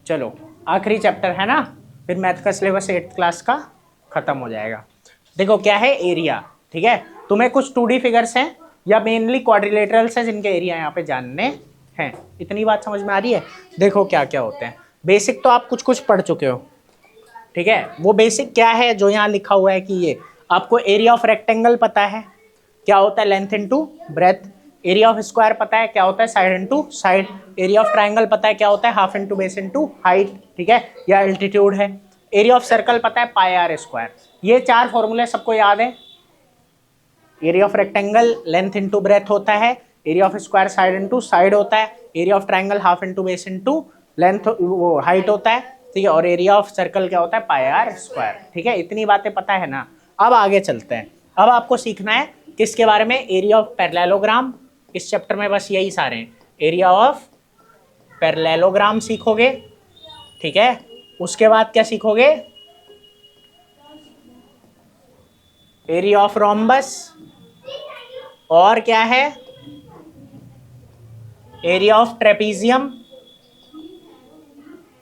चलो आखिरी चैप्टर है ना, फिर मैथ का सिलेबस 8th क्लास का खत्म हो जाएगा। देखो क्या है एरिया, ठीक है। तुम्हें कुछ 2D फिगर्स हैं या मेनली क्वाड्रिलेटरल्स हैं जिनके एरिया यहाँ पे जानने हैं। इतनी बात समझ में आ रही है। देखो क्या क्या होते हैं। बेसिक तो आप कुछ कुछ पढ़ चुके हो, ठीक है। वो बेसिक क्या है जो यहाँ लिखा हुआ है कि ये आपको एरिया ऑफ रेक्टेंगल पता है क्या होता है, length into breadth. Area of square पता है क्या होता है, side into side. Area of triangle पता है क्या होता है, half into base into height, ठीक है, या एल्टीट्यूड है। एरिया ऑफ सर्कल पता है पाई आर स्क्वायर। ये 4 फॉर्मूले सबको याद है। Area of rectangle length into breadth होता है, area of square side into side होता है, area of triangle half into base into length वो हाइट होता है, ठीक है, और एरिया ऑफ सर्कल क्या होता है, पाई आर स्क्वायर, ठीक है। इतनी बातें पता है ना। अब आगे चलते हैं। अब आपको सीखना है किसके बारे में, एरिया ऑफ पैरेललोग्राम। इस चैप्टर में बस यही सारे हैं। एरिया ऑफ पैरेललोग्राम सीखोगे, ठीक है। उसके बाद क्या सीखोगे, एरिया ऑफ रोम्बस, और क्या है, एरिया ऑफ ट्रेपीजियम,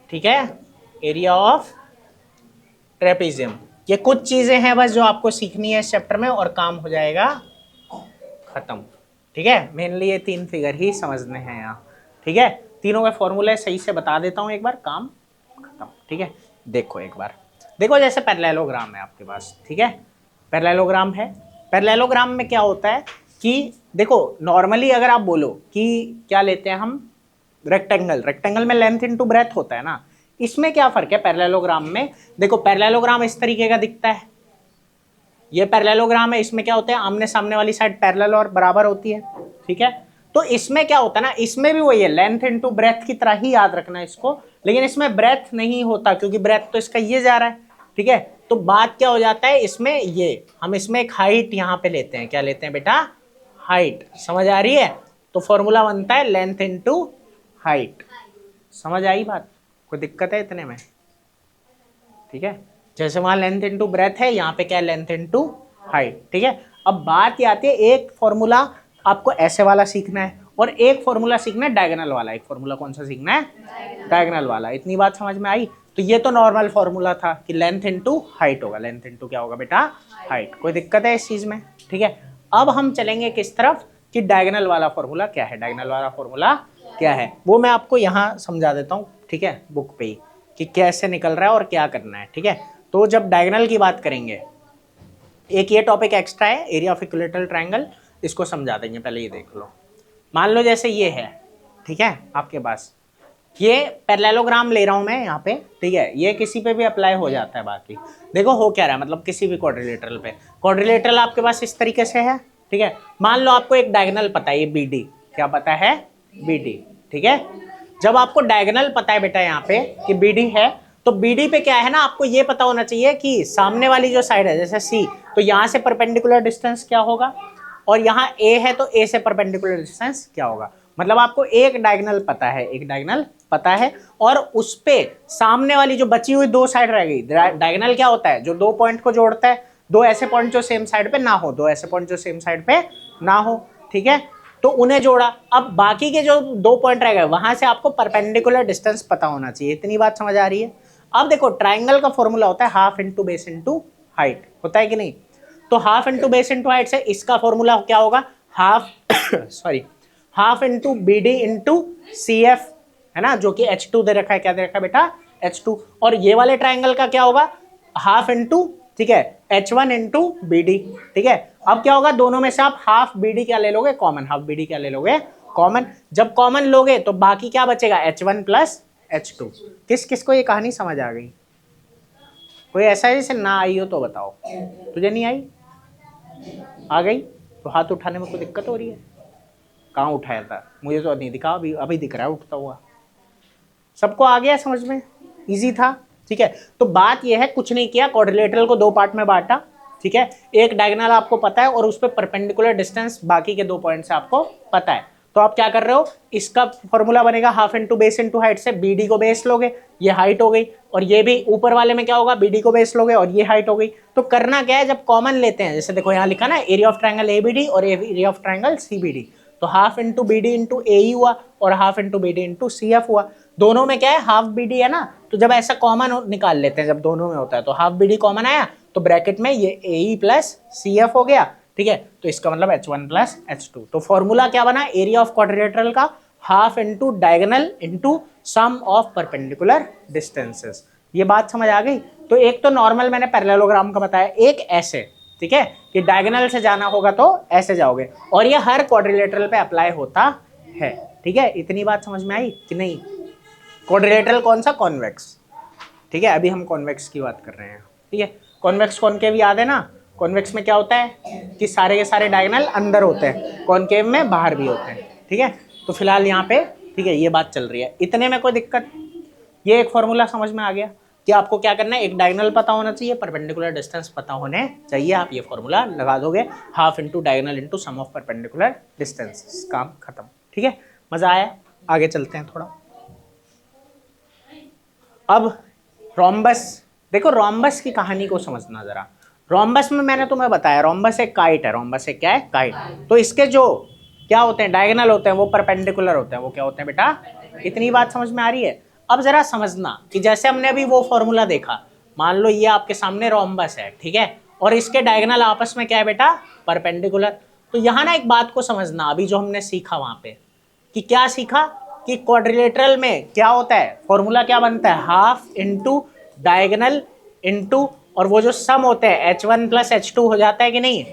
ठीक है, एरिया ऑफ ट्रेपीजियम। ये कुछ चीजें हैं बस जो आपको सीखनी है इस चैप्टर में और काम हो जाएगा खत्म, ठीक है। मेनली ये 3 फिगर ही समझने हैं यहाँ, ठीक है। तीनों के फॉर्मूले सही से बता देता हूँ एक बार, काम खत्म, ठीक है। देखो एक बार, देखो जैसे पैरेललोग्राम है आपके पास, ठीक है। पैरेललोग्राम है। पैरेललोग्राम में क्या होता है कि देखो नॉर्मली अगर आप बोलो कि क्या लेते हैं हम, रेक्टेंगल, रेक्टेंगल में लेंथ इनटू ब्रेथ होता है ना। इसमें क्या फर्क है पैरेललोग्राम में, देखो पैरेललोग्राम इस तरीके का दिखता है, ये पैरेललोग्राम है। इसमें क्या होता है, आमने सामने वाली साइड पैरेलल और बराबर होती है, ठीक है। तो इसमें क्या होता है ना, इसमें भी वही है, लेंथ इनटू ब्रेथ की तरह ही याद रखना है इसको, लेकिन इसमें ब्रेथ नहीं होता क्योंकि ब्रेथ तो इसका ये जा रहा है, ठीक है। तो बात क्या हो जाता है इसमें, ये हम इसमें एक हाइट यहाँ पे लेते हैं, क्या लेते हैं बेटा, हाइट। समझ आ रही है। तो फॉर्मूला बनता है लेंथ इनटू हाइट। समझ आई बात, कोई दिक्कत है इतने में, ठीक है। जैसे वहां लेंथ इनटू ब्रेथ है, यहाँ पे क्या है, लेंथ इनटू हाइट, ठीक है। अब बात ये आती है, एक फॉर्मूला आपको ऐसे वाला सीखना है और एक फॉर्मूला सीखना है डायगोनल वाला। एक फॉर्मूला कौन सा सीखना है, डायगोनल वाला। इतनी बात समझ में आई। तो ये तो नॉर्मल फॉर्मूला था कि लेंथ इनटू हाइट होगा, लेंथ इनटू क्या होगा बेटा, हाइट। कोई दिक्कत है इस चीज में, ठीक है। अब हम चलेंगे किस तरफ कि डायगोनल वाला फॉर्मूला क्या है। डायगोनल वाला फॉर्मूला क्या है वो मैं आपको यहाँ समझा देता हूँ, ठीक है, बुक पे ही, कि कैसे निकल रहा है और क्या करना है, ठीक है। तो जब डायगोनल की बात करेंगे, एक ये टॉपिक एक्स्ट्रा है, एरिया ऑफ इक्विलैटरल ट्रायंगल, इसको समझा देंगे। पहले ये देख लो, मान लो जैसे ये है, ठीक है, आपके पास ये पैरेललोग्राम ले रहा हूं मैं यहाँ पे, ठीक है। ये किसी पे भी अप्लाई हो जाता है। बाकी देखो हो क्या रहा है, मतलब किसी भी क्वाड्रिलेटरल पे, क्वाड्रिलेटरल आपके पास इस तरीके से है, ठीक है। मान लो आपको एक डायगोनल पता है, ये BD, क्या पता है, BD, ठीक है। जब आपको डायगोनल पता है बेटा यहाँ पे कि BD है, तो BD पे क्या है ना, आपको ये पता होना चाहिए कि सामने वाली जो साइड है, जैसे C, तो यहाँ से परपेंडिकुलर डिस्टेंस क्या होगा, और यहाँ A है तो A से परपेंडिकुलर डिस्टेंस क्या होगा। मतलब आपको एक डायगोनल पता है, एक डायगोनल पता है, और उस पे सामने वाली जो बची हुई 2 साइड रह गई। डायगोनल क्या होता है, जो 2 पॉइंट को जोड़ता है, 2 ऐसे पॉइंट जो सेम साइड पे ना हो, 2 ऐसे पॉइंट जो सेम साइड पे ना हो, ठीक है, तो उन्हें जोड़ा। अब बाकी के जो 2 पॉइंट रह गए, वहां से आपको परपेंडिकुलर डिस्टेंस पता होना चाहिए। इतनी बात समझ आ रही है। अब देखो ट्राइंगल का फॉर्मूला होता है half into base into height, होता है कि नहीं। तो half into base into height से इसका फॉर्मूला क्या होगा, half sorry half into BD into CF, है ना, जो कि H2 दे रखा है। क्या दे रखा है बेटा, H2। और ये वाले ट्राइंगल का क्या होगा, हाफ इंटू, ठीक है, H1 इंटू BD, ठीक है। अब क्या होगा, दोनों में से आप हाफ BD क्या ले लोगे, कॉमन। हाफ BD क्या ले लोगे, कॉमन। जब कॉमन लोगे तो बाकी क्या बचेगा, H1 प्लस H2। किस किस को ये कहानी समझ आ गई, कोई ऐसा है जिसे ना आई हो तो बताओ। तुझे नहीं आई, आ गई तो हाथ उठाने में कोई दिक्कत हो रही है। कहाँ उठाया था, मुझे तो नहीं दिखा, अभी दिख रहा है उठता हुआ। सबको आ गया समझ में, इजी था, ठीक है। तो बात यह है, कुछ नहीं किया, क्वाड्रिलेटरल को 2 पार्ट में बांटा, ठीक है। एक डायगोनल आपको पता है और उस पर परपेंडिकुलर डिस्टेंस बाकी के 2 पॉइंट से आपको पता है। तो आप क्या कर रहे हो, इसका फॉर्मूला बनेगा half into base into height से BD को बेस लोगे, ये हाइट हो गई, और ये भी ऊपर वाले में क्या होगा, BD को बेस लोगे और ये हाइट हो गई। तो करना क्या है, जब कॉमन लेते हैं, जैसे देखो यहाँ लिखा ना, एरिया ऑफ ट्रायंगल ABD और एरिया ऑफ ट्रायंगल CBD, तो half into BD into AE हुआ और half into BD into CF हुआ। दोनों में क्या है, हाफ बी डी है ना, तो जब ऐसा कॉमन निकाल लेते हैं, जब दोनों में होता है तो हाफ बी डी कॉमन आया, तो ब्रैकेट में ये ए ई प्लस सी एफ हो गया, ठीक है। तो इसका मतलब H1 प्लस H2। तो फॉर्मूला क्या बना, एरिया ऑफ क्वाड्रिलेटरल का half into diagonal into sum of perpendicular distances. ये बात समझ आ गई। तो एक तो नॉर्मल मैंने पैरेललोग्राम का बताया, एक ऐसे, ठीक है, कि डायगोनल से जाना होगा तो ऐसे जाओगे, और ये हर क्वाड्रिलेटरल पे अप्लाई होता है, ठीक है। इतनी बात समझ में आई कि नहीं। क्वाड्रिलेटरल कौन सा, कॉन्वेक्स, ठीक है। अभी हम कॉन्वेक्स की बात कर रहे हैं, ठीक है। कॉन्वेक्स कॉनकेव याद है ना, कॉन्वेक्स में क्या होता है कि सारे के सारे डायगोनल अंदर होते हैं, कॉनकेव में बाहर भी होते हैं, ठीक है। तो फिलहाल यहाँ पे, ठीक है, ये बात चल रही है, इतने में कोई दिक्कत। ये एक फॉर्मूला समझ में आ गया कि आपको क्या करना है, एक डायगोनल पता होना चाहिए, परपेंडिकुलर डिस्टेंस पता होने चाहिए, आप ये फॉर्मूला लगा दोगे, half into diagonal into sum of perpendicular distance, काम खत्म, ठीक है। मजा आया, आगे चलते हैं थोड़ा। अब रोम्बस, देखो रोम्बस की कहानी को समझना जरा। रोम्बस में मैंने तुम्हें बताया, रोम्बस एक काइट है, रोम्बस एक क्या है, काइट। तो इसके जो क्या होते हैं, डायगोनल होते हैं, वो परपेंडिकुलर होते हैं, वो क्या होते हैं बेटा, इतनी बात समझ में आ रही है। अब जरा समझना कि जैसे हमने अभी वो फॉर्मूला देखा, मान लो ये आपके सामने रोम्बस है, ठीक है, और इसके डायगोनल आपस में क्या है बेटा, परपेंडिकुलर। तो यहाँ ना एक बात को समझना, अभी जो हमने सीखा वहां पे, कि क्या सीखा कि क्वाड्रिलेटरल में क्या होता है, फॉर्मूला क्या बनता है, हाफ इंटू डायगोनल इंटू, और वो जो सम होते हैं H1 प्लस H2 हो जाता है कि नहीं,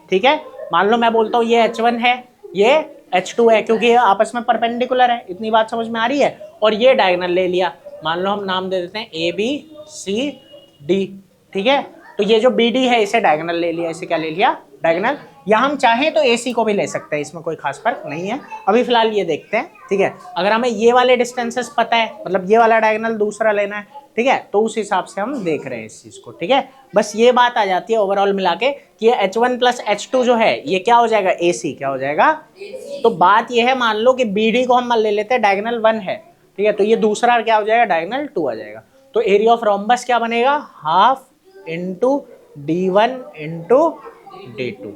ठीक है। मान लो मैं बोलता हूँ ये H1 है, ये H2 है, क्योंकि ये आपस में परपेंडिकुलर है, इतनी बात समझ में आ रही है। और ये डायगोनल ले लिया, मान लो हम नाम दे देते हैं ABCD, ठीक है। तो ये जो BD है इसे डायगोनल ले लिया, इसे क्या ले लिया, डायगोनल। या हम चाहें तो AC को भी ले सकते हैं, इसमें कोई खास फर्क नहीं है। अभी फिलहाल ये देखते हैं, ठीक है। अगर हमें ये वाले डिस्टेंसेस पता है, मतलब ये वाला डायगोनल दूसरा लेना है, ठीक है, तो उस हिसाब से हम देख रहे हैं इस चीज को, ठीक है। बस ये बात आ जाती है ओवरऑल मिला के कि ये H1 प्लस H2 जो है ये क्या हो जाएगा, AC, क्या हो जाएगा। तो बात ये है, मान लो कि BD को हम ले लेते हैं, डायगोनल 1 है, ठीक है, तो ये दूसरा क्या हो जाएगा, डायगोनल 2 आ जाएगा। तो एरिया ऑफ रोम्बस क्या बनेगा, half into D1 into D2।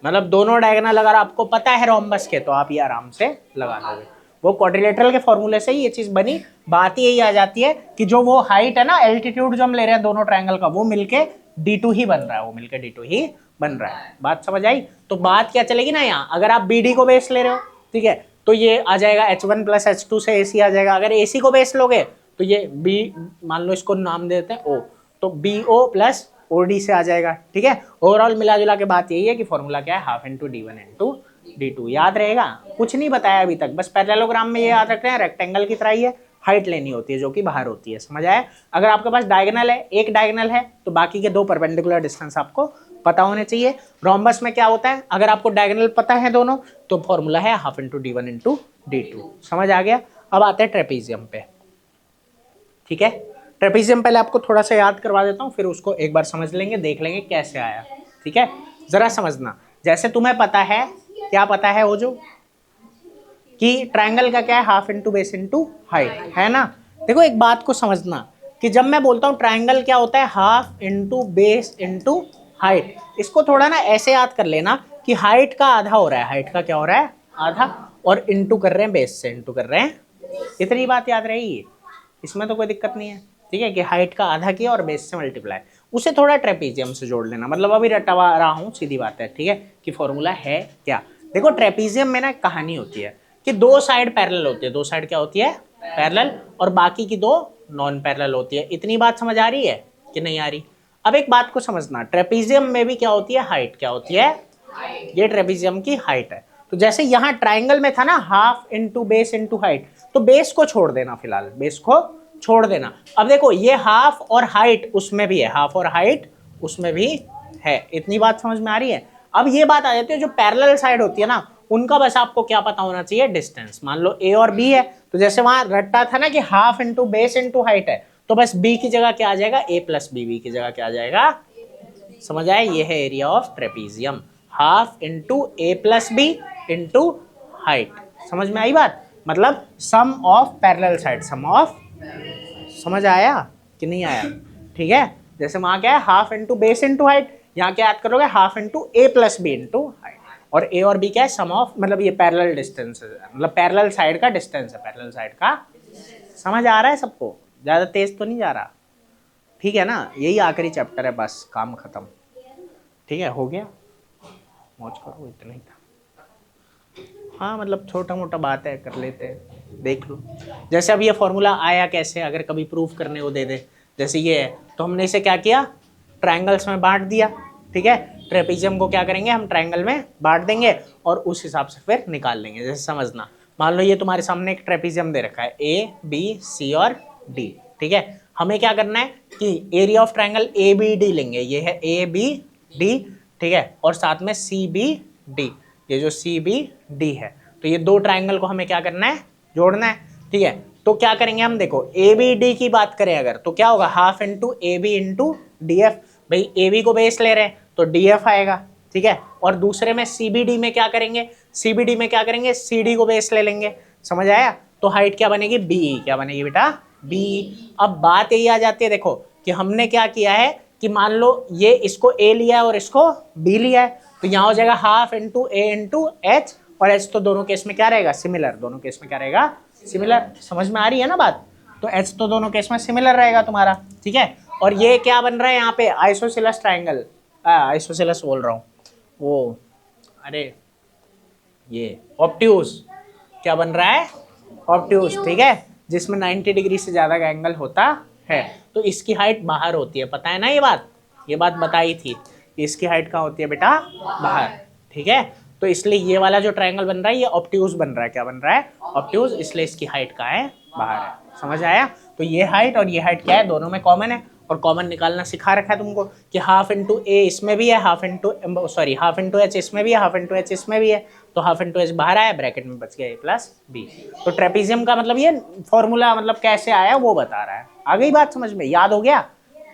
मतलब दोनों डायगोनल अगर आपको पता है रोम्बस के, तो आप ये आराम से लगा लोगे। वो क्वाड्रिलेटरल के फॉर्मूले से ही ये चीज बनी। बात यही आ जाती है कि जो वो हाइट है ना, एल्टीट्यूड जो हम ले रहे हैं दोनों ट्रायंगल का, वो मिलके D2 ही बन रहा है, वो मिलके D2 ही बन रहा है। बात समझ आई। तो बात क्या चलेगी ना, यहाँ अगर आप BD को बेस ले रहे हो, ठीक है, तो ये आ जाएगा H1 प्लस H2 से AC आ जाएगा। अगर AC को बेस लोगे तो ये B, मान लो इसको नाम दे देते हैं O, तो BO प्लस OD से आ जाएगा, ठीक है। ओवरऑल मिला जुला के बात यही है कि फॉर्मूला क्या है, half into D1 into D2। याद रहेगा, कुछ नहीं बताया अभी तक, बस पैरेललोग्राम में ये याद रख रहे हैं, रेक्टेंगल की तरह ही है, हाइट लेनी होती है जो कि बाहर होती है, समझ आया। अगर आपके पास डायगोनल है, एक डायगोनल है, तो बाकी के दो परपेंडिकुलर डिस्टेंस आपको पता होने चाहिए। रोम्बस में क्या होता है, अगर आपको डायगोनल पता है दोनों, तो फॉर्मूला है half into D1 into D2। समझ आ गया। अब आते हैं ट्रेपीजियम पे, ठीक है। ट्रेपीजियम पहले आपको थोड़ा सा याद करवा देता हूँ, फिर उसको एक बार समझ लेंगे, देख लेंगे कैसे आया, ठीक है। जरा समझना, जैसे तुम्हें पता है, क्या पता है, वो जो कि ट्रायंगल का क्या है, half into base into height, है ना। देखो एक बात को समझना कि जब मैं बोलता हूँ ट्रायंगल क्या होता है, half into base into height, इसको थोड़ा ना ऐसे याद कर लेना कि हाइट का आधा हो रहा है, हाइट का क्या हो रहा है, आधा, और इंटू कर रहे हैं बेस से, इंटू कर रहे हैं, इतनी बात याद रहेगी, इसमें तो कोई दिक्कत नहीं है, ठीक है, कि हाइट का आधा किया और बेस से मल्टीप्लाई। उसे थोड़ा ट्रेपीजियम से जोड़ लेना, मतलब अभी रटवा रहा हूँ, सीधी बात है, ठीक है, कि फॉर्मूला है क्या। देखो ट्रेपीजियम में ना कहानी होती है कि दो साइड पैरेलल होती है, दो साइड क्या होती है, पैरेलल, और बाकी की दो नॉन पैरेलल होती है। इतनी बात समझ आ रही है कि नहीं आ रही। अब एक बात को समझना, ट्रेपीजियम में भी क्या होती है, हाइट क्या होती है, ये ट्रेपीजियम की हाइट है। तो जैसे यहाँ ट्राइंगल में था ना, half into base into height, तो बेस को छोड़ देना, फिलहाल बेस को छोड़ देना। अब देखो ये हाफ और हाइट उसमें भी है, हाफ और हाइट उसमें भी है, इतनी बात समझ में आ रही है। अब ये बात आ जाती है, जो पैरेलल साइड होती है ना, उनका बस आपको क्या पता होना चाहिए, डिस्टेंस। मान लो A और B है, तो जैसे वहां रट्टा था ना कि half into base into height है, तो बस B की जगह क्या आ जाएगा, A प्लस B की जगह क्या आ जाएगा, समझ आए। ये है area of trapezium, half into A plus B into height. समझ में आई बात, मतलब sum of parallel side, sum of, समझ आया कि नहीं आया, ठीक है। जैसे वहां क्या है, half into base into height, यहाँ क्या याद करोगे, half into A plus B into height, और A और B क्या है, सम ऑफ, मतलब ये पैरेलल डिस्टेंस है, मतलब पैरेलल साइड का डिस्टेंस है, पैरेलल साइड का समझ आ रहा है सबको? ज़्यादा तेज तो नहीं जा रहा? ठीक है ना, यही आखिरी चैप्टर है, बस काम खत्म। ठीक है, हो गया, मौज करो, इतना ही था। हाँ मतलब छोटा मोटा बात है, कर लेते हैं, देख लो। जैसे अब ये फॉर्मूला आया कैसे, अगर कभी प्रूफ करने को दे दे, जैसे ये है, तो हमने इसे क्या किया, ट्रायंगल्स में बांट दिया। ठीक है, ट्रेपीजियम को क्या करेंगे हम, ट्रायंगल में बांट देंगे और उस हिसाब से फिर निकाल लेंगे। जैसे समझना, मान लो ये तुम्हारे सामने एक ट्रेपीजियम दे रखा है, ए बी सी और डी। ठीक है, हमें क्या करना है कि area of triangle A B D लेंगे, ये है ए बी डी। ठीक है, और साथ में सी बी डी, ये जो सी बी डी है, तो ये दो ट्रायंगल को हमें क्या करना है, जोड़ना है। ठीक है, तो क्या करेंगे हम, देखो ए बी डी की बात करें अगर, तो क्या होगा, half into A B into D F. भाई ए बी को बेस ले रहे हैं तो डी एफ आएगा। ठीक है, और दूसरे में सी बी डी में क्या करेंगे, सी बी डी में क्या करेंगे, सी डी को बेस ले लेंगे। समझ आया? तो हाइट क्या बनेगी, बी। क्या बनेगी बेटा, बी। अब बात यही आ जाती है, देखो कि हमने क्या किया है कि मान लो ये इसको ए लिया है और इसको बी लिया है, तो यहाँ हो जाएगा हाफ इंटू ए इंटू एच, और एच तो दोनों केस में क्या रहेगा, सिमिलर। दोनों केस में क्या रहेगा, सिमिलर। समझ में आ रही है ना बात? तो एच तो दोनों केस में सिमिलर रहेगा तुम्हारा। ठीक है, और ये क्या बन रहा है यहाँ पे, आइसोसेलेस ट्राइंगल, आइसोसेलेस बोल रहा हूँ, वो अरे ये ऑब्ट्यूज, क्या बन रहा है, ऑब्ट्यूज। ठीक है, जिसमें 90 डिग्री से ज्यादा का एंगल होता है, तो इसकी हाइट बाहर होती है, पता है ना ये बात बताई थी, इसकी हाइट कहाँ होती है बेटा, बाहर। ठीक है, तो इसलिए ये वाला जो ट्रायंगल बन रहा है ये ऑब्ट्यूज बन रहा है। क्या बन रहा है, ऑब्ट्यूज, इसलिए इसकी हाइट कहाँ है, बाहर है। समझ आया? तो ये हाइट और ये हाइट क्या है, दोनों में कॉमन है, और कॉमन निकालना सिखा रखा है तुमको कि हाफ इंटू ए इसमें भी है, हाफ इंटू एच इसमें भी है, हाफ इंटू एच इसमें भी है, तो हाफ इंटू एच बाहर आया, ब्रैकेट में बच गया ए प्लस बी। तो ट्रेपीजियम का मतलब ये फॉर्मूला मतलब कैसे आया वो बता रहा है। आ गई बात समझ में, याद हो गया?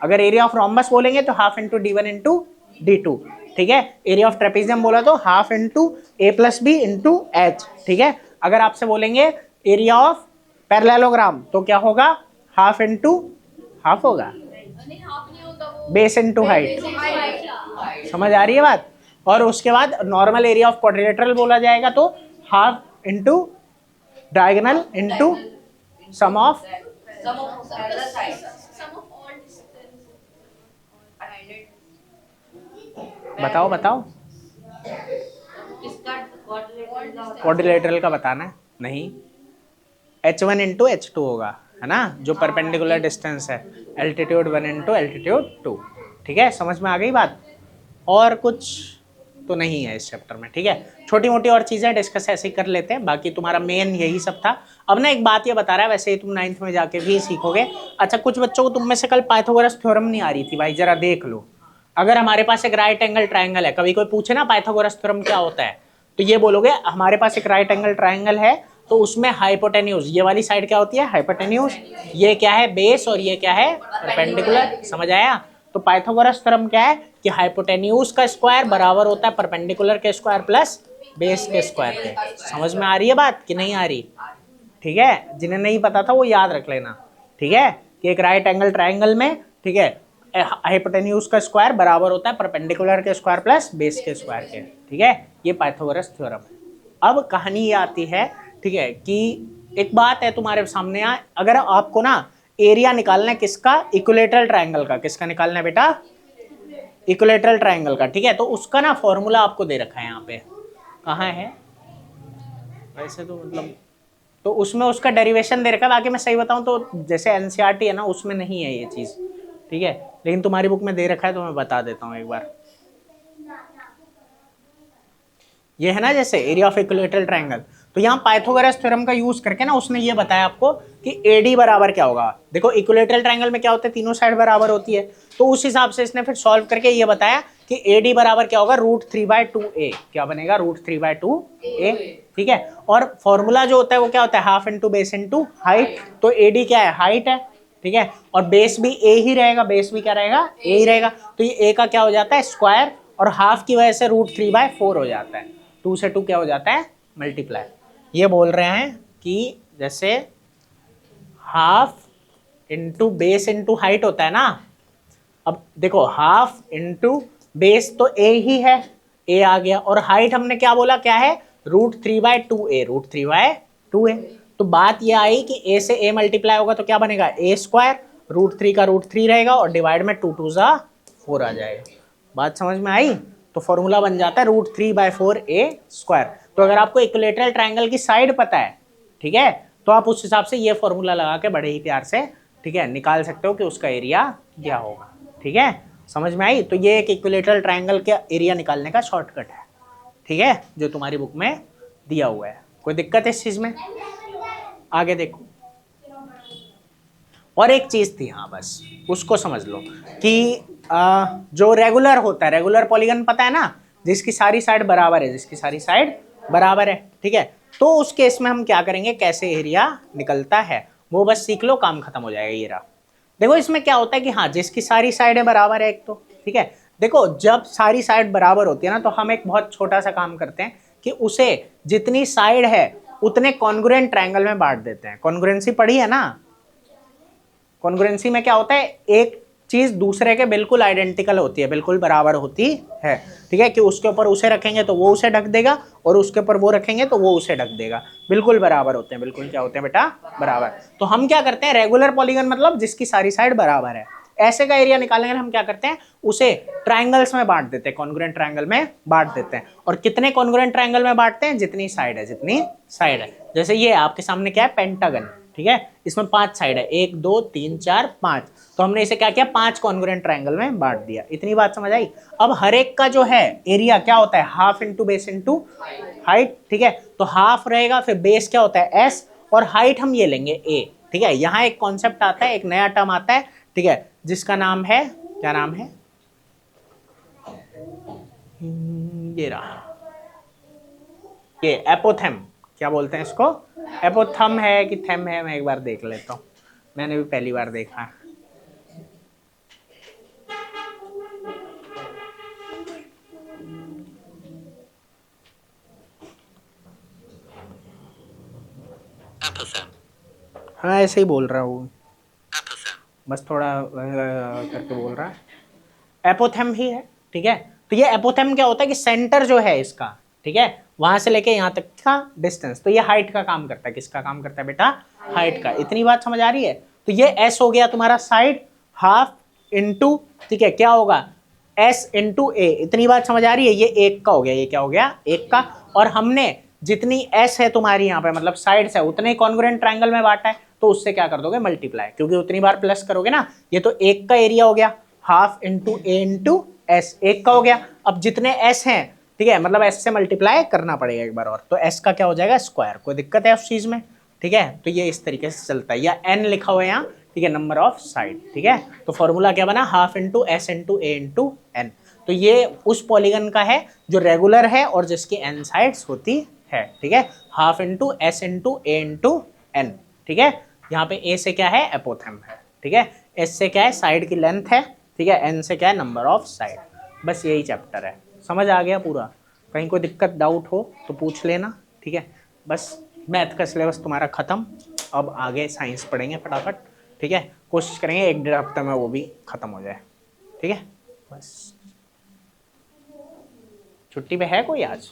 अगर एरिया ऑफ रोम्बस बोलेंगे तो half into D one into D two. ठीक है, एरिया ऑफ ट्रेपीजियम बोला तो half into A plus B into H. ठीक है, अगर आपसे बोलेंगे एरिया ऑफ पैरेललोग्राम तो क्या होगा, हाफ इंटू हाफ होगा, बेस इंटू हाइट। समझ आ रही है बात? और उसके बाद नॉर्मल एरिया ऑफ क्वाड्रिलेटरल बोला जाएगा तो half into diagonal into sum of, बताओ क्वाड्रिलेटरल का बताना है, नहीं h1 इंटू h2 होगा, है ना, जो परपेंडिकुलर डिस्टेंस है, एल्टीट्यूड 1 इंटू एल्टीट्यूड 2। ठीक है, समझ में आ गई बात? और कुछ तो नहीं है इस चैप्टर में। ठीक है, छोटी मोटी और चीजें डिस्कस ऐसे ही कर लेते हैं, बाकी तुम्हारा मेन यही सब था। अब ना एक बात ये बता रहा है, वैसे ही तुम 9th में जाके भी सीखोगे। अच्छा, कुछ बच्चों को तुम में से कल पाइथागोरस थ्योरम नहीं आ रही थी, भाई जरा देख लो। अगर हमारे पास एक राइट एंगल ट्राइंगल है, कभी कोई पूछे ना पाइथागोरस थ्योरम क्या होता है, तो ये बोलोगे हमारे पास एक राइट एंगल ट्राइंगल है, तो उसमें हाइपोटेन्यूज, ये वाली साइड क्या होती है, हाइपोटेन्यूज, ये क्या है, बेस, और ये क्या है, परपेंडिकुलर। समझ आया? तो पाइथागोरस थ्योरम क्या है कि हाइपोटेन्यूज का स्क्वायर बराबर होता है परपेंडिकुलर के स्क्वायर प्लस बेस के स्क्वायर के। समझ में आ रही है बात कि नहीं आ रही? ठीक है, जिन्हें नहीं पता था वो याद रख लेना। ठीक है, कि एक राइट एंगल ट्राइंगल में, ठीक है, हाइपोटेन्यूज का स्क्वायर बराबर होता है परपेंडिकुलर के स्क्वायर प्लस बेस के स्क्वायर के। ठीक है, ये पाइथागोरस थ्योरम है। अब कहानी ये आती है, ठीक है, कि एक बात है तुम्हारे सामने, अगर आपको ना एरिया निकालना है किसका, इक्विलेटरल ट्रायंगल का। किसका निकालना है बेटा, इक्विलेटरल ट्रायंगल का। ठीक है, तो उसका ना फॉर्मूला आपको दे रखा है यहाँ पे, कहाँ है वैसे तो मतलब, तो उसमें उसका डेरिवेशन दे रखा है। बाकी मैं सही बताऊं तो जैसे एनसीईआरटी है ना, उसमें नहीं है ये चीज। ठीक है, लेकिन तुम्हारी बुक में दे रखा है तो मैं बता देता हूँ एक बार। ये है ना जैसे एरिया ऑफ इक्विलेटरल ट्रायंगल, तो यहाँ पाइथागोरस थ्योरम का यूज करके ना उसने ये बताया आपको कि AD बराबर क्या होगा। देखो इक्विलेटरल ट्रायंगल में क्या होता है, तीनों साइड बराबर होती है, तो उस हिसाब से इसने फिर सॉल्व करके ये बताया कि AD बराबर क्या होगा, √3/2a। क्या बनेगा, √3/2a। ठीक है, और फॉर्मूला जो होता है वो क्या होता है, half into base into height. तो AD क्या है, हाइट है। ठीक है, और बेस भी a ही रहेगा, बेस भी क्या रहेगा, a ही रहेगा। तो ये a का क्या हो जाता है, स्क्वायर, और हाफ की वजह से √3/4 हो जाता है। 2 से 2 क्या हो जाता है, मल्टीप्लाई। ये बोल रहे हैं कि जैसे half into base into height होता है ना, अब देखो हाफ इंटू बेस तो a ही है, a आ गया, और हाइट हमने क्या बोला, क्या है, √3/2a, √3/2a। तो बात ये आई कि a से a मल्टीप्लाई होगा तो क्या बनेगा a², √3 का √3 रहेगा और डिवाइड में 2 2 जा 4 आ जाएगा। बात समझ में आई? तो फॉर्मूला बन जाता है √3/4a²। तो अगर आपको इक्विलेटरल ट्रायंगल की साइड पता है, ठीक है, तो आप उस हिसाब से ये फॉर्मूला लगा के बड़े ही प्यार से, ठीक है, निकाल सकते हो कि उसका एरिया क्या होगा। ठीक है, समझ में आई? तो ये एक इक्विलेटरल ट्रायंगल का एरिया निकालने का शॉर्टकट है, ठीक है, जो तुम्हारी बुक में दिया हुआ है। कोई दिक्कत है इस चीज में? आगे देखो, और एक चीज थी, हाँ बस उसको समझ लो कि जो रेगुलर होता है, रेगुलर पॉलीगन पता है ना, जिसकी सारी साइड बराबर है, जिसकी सारी साइड बराबर है, ठीक है, तो उस केस में हम क्या करेंगे, कैसे एरिया निकलता है वो बस सीख लो, काम खत्म हो जाएगा। ये रहा, देखो इसमें क्या होता है कि हाँ, जिसकी सारी साइडें बराबर है एक तो, ठीक है, देखो जब सारी साइड बराबर होती है ना, तो हम एक बहुत छोटा सा काम करते हैं कि उसे जितनी साइड है उतने कॉन्ग्रुएंट ट्रायंगल में बांट देते हैं। कॉन्ग्रुएंसी पढ़ी है ना? कॉन्ग्रुएंसी में क्या होता है, एक चीज दूसरे के बिल्कुल आइडेंटिकल होती है, बिल्कुल बराबर होती है, ठीक है, कि उसके ऊपर उसे रखेंगे तो वो उसे ढक देगा और उसके ऊपर वो रखेंगे तो वो उसे ढक देगा, बिल्कुल बराबर होते हैं। बिल्कुल क्या होते हैं बेटा? बराबर। तो हम क्या करते हैं, रेगुलर पॉलीगन मतलब जिसकी सारी साइड बराबर है, ऐसे का एरिया निकालने के लिए हम क्या करते हैं, उसे ट्रायंगल्स में बांट देते हैं, कॉन्ग्रुएंट ट्रायंगल में बांट देते हैं। और कितने कॉन्ग्रुएंट ट्रायंगल में बांटते हैं? जितनी साइड है, जितनी साइड है। जैसे ये आपके सामने क्या है, पेंटागन, ठीक है, इसमें 5 साइड है, 1 2 3 4 5, तो हमने इसे क्या किया, 5 कॉन्ग्रुएंट ट्रायंगल में बांट दिया। इतनी बात समझ आई? अब हर एक का जो है एरिया क्या होता है, half into base into height, ठीक है, तो हाफ रहेगा, फिर बेस क्या होता है s, और हाइट हम ये लेंगे a, ठीक है। यहाँ एक कॉन्सेप्ट आता है, एक नया टर्म आता है, ठीक है, जिसका नाम है, क्या नाम है, ये रहा, ये एपोथेम। क्या बोलते हैं इसको? एपोथम है कि थेम है, मैं एक बार देख लेता हूँ, मैंने भी पहली बार देखा है। हाँ ऐसे ही बोल रहा हूँ, बस थोड़ा करके बोल रहा है। एपोथेम ही है, ठीक है। तो ये एपोथेम क्या होता है कि सेंटर जो है इसका, ठीक है, वहां से लेके यहाँ तक का डिस्टेंस, तो ये हाइट का काम करता है। किसका काम करता है बेटा? हाइट का। इतनी बात समझ आ रही है? तो ये एस हो गया तुम्हारा साइड, हाफ इंटू, ठीक है, क्या होगा, एस इंटू ए। इतनी बात समझ आ रही है? ये एक का हो गया, ये क्या हो गया, एक का। और हमने जितनी एस है तुम्हारी यहाँ पे, मतलब साइड से, उतने कॉन्ग्रुएंट ट्रायंगल में बांटा है, तो उससे क्या कर दोगे, मल्टीप्लाई, क्योंकि उतनी बार प्लस करोगे ना। ये तो एक का एरिया हो गया, हाफ इंटू ए इंटू एस, एक का हो गया। अब जितने एस हैं, ठीक है, मतलब एस से मल्टीप्लाई करना पड़ेगा एक बार और, तो एस का क्या हो जाएगा, स्क्वायर। कोई दिक्कत है उस चीज में? ठीक है, तो ये इस तरीके से चलता है, या एन लिखा हुआ है यहाँ, ठीक है, नंबर ऑफ साइड, ठीक है। तो फॉर्मूला क्या बना, हाफ इंटू एस इंटू ए इंटू एन। तो ये उस पॉलीगन का है जो रेगुलर है और जिसकी एन साइड्स होती है, ठीक है, हाफ इंटू एस इंटू ए इंटू एन, ठीक है। यहाँ पे ए से क्या है, एपोथेम है, ठीक है, एस से क्या है, साइड की लेंथ है, ठीक है, एन से क्या है, नंबर ऑफ साइड। बस यही चैप्टर है, समझ आ गया पूरा? कहीं कोई दिक्कत डाउट हो तो पूछ लेना, ठीक है। बस मैथ का सिलेबस तुम्हारा खत्म, अब आगे साइंस पढ़ेंगे फटाफट, ठीक है। कोशिश करेंगे 1 डेढ़ हफ्ते में वो भी खत्म हो जाए, ठीक है। बस छुट्टी पे है कोई आज?